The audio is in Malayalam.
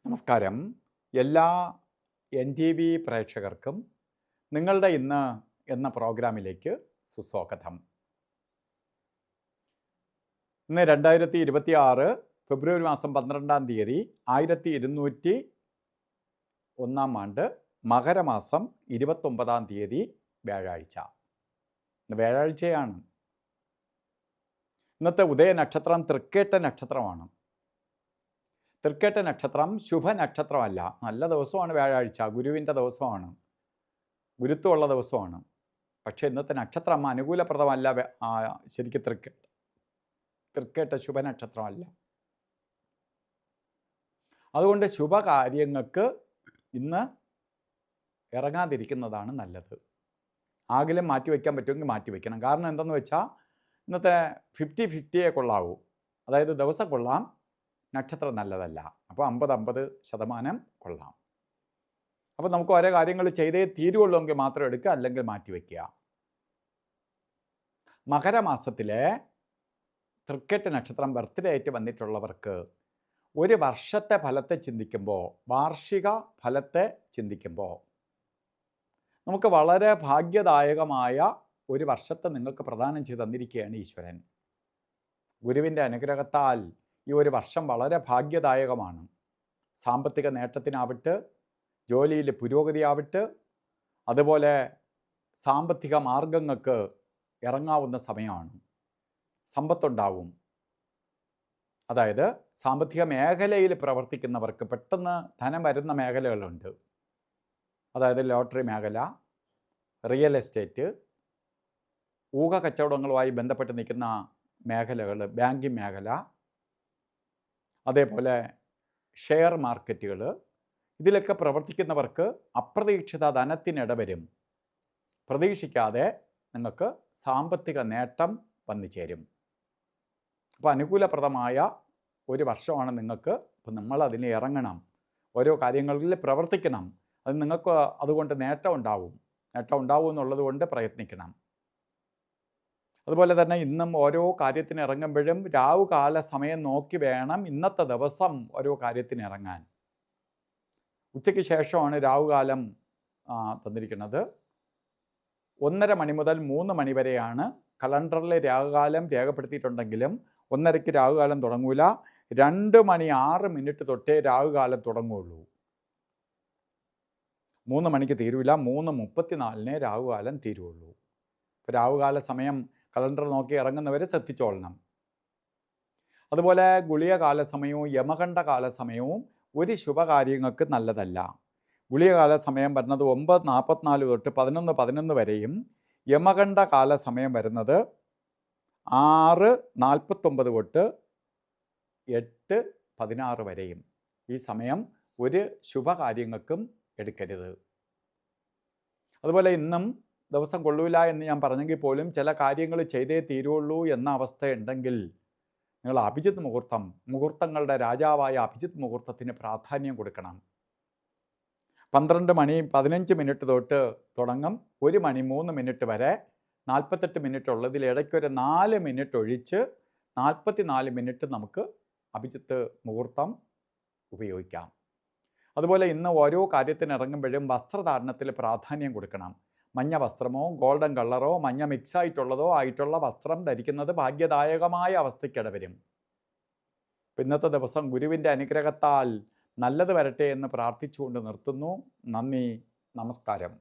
നമസ്കാരം. എല്ലാ എൻ ടി വി പ്രേക്ഷകർക്കും നിങ്ങളുടെ ഇന്ന് എന്ന പ്രോഗ്രാമിലേക്ക് സുസ്വാഗതം. ഇന്ന് 2026 ഫെബ്രുവരി മാസം 12 തീയതി 1201 മകരമാസം 29 തീയതി വ്യാഴാഴ്ച. ഇന്ന് വ്യാഴാഴ്ചയാണ്. ഇന്നത്തെ ഉദയ നക്ഷത്രം തൃക്കേട്ട നക്ഷത്രമാണ്. തൃക്കേട്ട നക്ഷത്രം ശുഭനക്ഷത്രമല്ല. നല്ല ദിവസമാണ് വ്യാഴാഴ്ച, ഗുരുവിൻ്റെ ദിവസമാണ്, ഗുരുത്വമുള്ള ദിവസമാണ്. പക്ഷേ ഇന്നത്തെ നക്ഷത്രം അനുകൂലപ്രദമല്ല. ശരിക്കും തൃക്കേട്ട ശുഭനക്ഷത്രമല്ല. അതുകൊണ്ട് ശുഭകാര്യങ്ങൾക്ക് ഇന്ന് ഇറങ്ങാതിരിക്കുന്നതാണ് നല്ലത്. ആകിലും മാറ്റിവെക്കാൻ പറ്റുമെങ്കിൽ മാറ്റിവെക്കണം. കാരണം എന്തെന്ന് വെച്ചാൽ ഇന്നത്തെ 50-50 കൊള്ളാവൂ. അതായത് ദിവസം കൊള്ളാം, നക്ഷത്രം നല്ലതല്ല. അപ്പോൾ 50-50% കൊള്ളാം. അപ്പോൾ നമുക്ക് ഓരോ കാര്യങ്ങൾ ചെയ്തേ തീരുള്ളൂ എങ്കിൽ മാത്രം എടുക്കുക, അല്ലെങ്കിൽ മാറ്റിവെക്കുക. മകരമാസത്തിലെ തൃക്കേട്ട നക്ഷത്രം ബർത്ത്ഡേ ആയിട്ട് വന്നിട്ടുള്ളവർക്ക് ഒരു വർഷത്തെ ഫലത്തെ ചിന്തിക്കുമ്പോൾ, വാർഷിക ഫലത്തെ ചിന്തിക്കുമ്പോൾ നമുക്ക് വളരെ ഭാഗ്യദായകമായ ഒരു വർഷത്തെ നിങ്ങൾക്ക് പ്രദാനം ചെയ്ത് തന്നിരിക്കുകയാണ് ഈശ്വരൻ. ഗുരുവിൻ്റെ അനുഗ്രഹത്താൽ ഈ ഒരു വർഷം വളരെ ഭാഗ്യദായകമാണ്. സാമ്പത്തിക നേട്ടത്തിനാവട്ടെ, ജോലിയിൽ പുരോഗതിയാവട്ടെ, അതുപോലെ സാമ്പത്തിക മാർഗങ്ങൾക്ക് ഇറങ്ങാവുന്ന സമയമാണ്. സമ്പത്തുണ്ടാവും. അതായത് സാമ്പത്തിക മേഖലയിൽ പ്രവർത്തിക്കുന്നവർക്ക് പെട്ടെന്ന് ധനം വരുന്ന മേഖലകളുണ്ട്. അതായത് ലോട്ടറി മേഖല, റിയൽ എസ്റ്റേറ്റ്, ഊഹക്കച്ചവടങ്ങളുമായി ബന്ധപ്പെട്ട് നിൽക്കുന്ന മേഖലകൾ, ബാങ്കിങ് മേഖല, അതേപോലെ ഷെയർ മാർക്കറ്റുകൾ, ഇതിലൊക്കെ പ്രവർത്തിക്കുന്നവർക്ക് അപ്രതീക്ഷിത ധനത്തിനിടവരും. പ്രതീക്ഷിക്കാതെ നിങ്ങൾക്ക് സാമ്പത്തിക നേട്ടം വന്നു ചേരും. അപ്പോൾ അനുകൂലപ്രദമായ ഒരു വർഷമാണ് നിങ്ങൾക്ക്. അപ്പോൾ നമ്മൾ അതിന് ഇറങ്ങണം, ഓരോ കാര്യങ്ങളിൽ പ്രവർത്തിക്കണം. അത് നിങ്ങൾക്ക് അതുകൊണ്ട് നേട്ടം ഉണ്ടാവും എന്നുള്ളത് കൊണ്ട് പ്രയത്നിക്കണം. അതുപോലെ തന്നെ ഇന്നും ഓരോ കാര്യത്തിന് ഇറങ്ങുമ്പോഴും രാവുകാല സമയം നോക്കി വേണം ഇന്നത്തെ ദിവസം ഓരോ കാര്യത്തിന് ഇറങ്ങാൻ. ഉച്ചയ്ക്ക് ശേഷമാണ് രാവുകാലം തന്നിരിക്കുന്നത്. 1:30 മണി മുതൽ 3 മണി വരെയാണ് കലണ്ടറിൽ രാവുകാലം രേഖപ്പെടുത്തിയിട്ടുണ്ടെങ്കിലും 1:30 രാവുകാലം തുടങ്ങൂല. 2:06 തൊട്ടേ രാവുകാലം തുടങ്ങുള്ളൂ. 3 മണിക്ക് തീരൂല. 3:34 രാവുകാലം തീരുള്ളൂ. ഇപ്പോൾ രാവുകാല സമയം കലണ്ടർ നോക്കി ഇറങ്ങുന്നവരെ ശ്രദ്ധിച്ചോളണം. അതുപോലെ ഗുളിക കാലസമയവും യമകണ്ഠ കാലസമയവും ഒരു ശുഭകാര്യങ്ങൾക്ക് നല്ലതല്ല. ഗുളിക കാലസമയം വരുന്നത് 9:44 തൊട്ട് 11:11 വരെയും, യമകണ്ഠ കാലസമയം വരുന്നത് 6:49 തൊട്ട് 8:16 വരെയും. ഈ സമയം ഒരു ശുഭകാര്യങ്ങൾക്കും എടുക്കരുത്. അതുപോലെ ഇന്നും ദിവസം കൊള്ളൂല എന്ന് ഞാൻ പറഞ്ഞെങ്കിൽ പോലും ചില കാര്യങ്ങൾ ചെയ്തേ തീരുള്ളൂ എന്ന അവസ്ഥയുണ്ടെങ്കിൽ നിങ്ങൾ അഭിജിത്ത് മുഹൂർത്തങ്ങളുടെ രാജാവായ അഭിജിത്ത് മുഹൂർത്തത്തിന് പ്രാധാന്യം കൊടുക്കണം. 12:15 തൊട്ട് തുടങ്ങും. 1:03 വരെ 48 മിനിറ്റ് ഉള്ളതിൽ ഇടയ്ക്കൊരു 4 മിനിറ്റ് ഒഴിച്ച് 44 മിനിറ്റ് നമുക്ക് അഭിജിത്ത് മുഹൂർത്തം ഉപയോഗിക്കാം. അതുപോലെ ഇന്ന് ഓരോ കാര്യത്തിന് ഇറങ്ങുമ്പോഴും വസ്ത്രധാരണത്തിൽ പ്രാധാന്യം കൊടുക്കണം. മഞ്ഞ വസ്ത്രമോ ഗോൾഡൻ കളറോ മഞ്ഞ ആയിട്ടുള്ള വസ്ത്രം ധരിക്കുന്നത് ഭാഗ്യദായകമായ അവസ്ഥയ്ക്കിടവരും. ഇന്നത്തെ ദിവസം ഗുരുവിൻ്റെ അനുഗ്രഹത്താൽ നല്ലത് വരട്ടെ എന്ന് പ്രാർത്ഥിച്ചുകൊണ്ട് നിർത്തുന്നു. നന്ദി, നമസ്കാരം.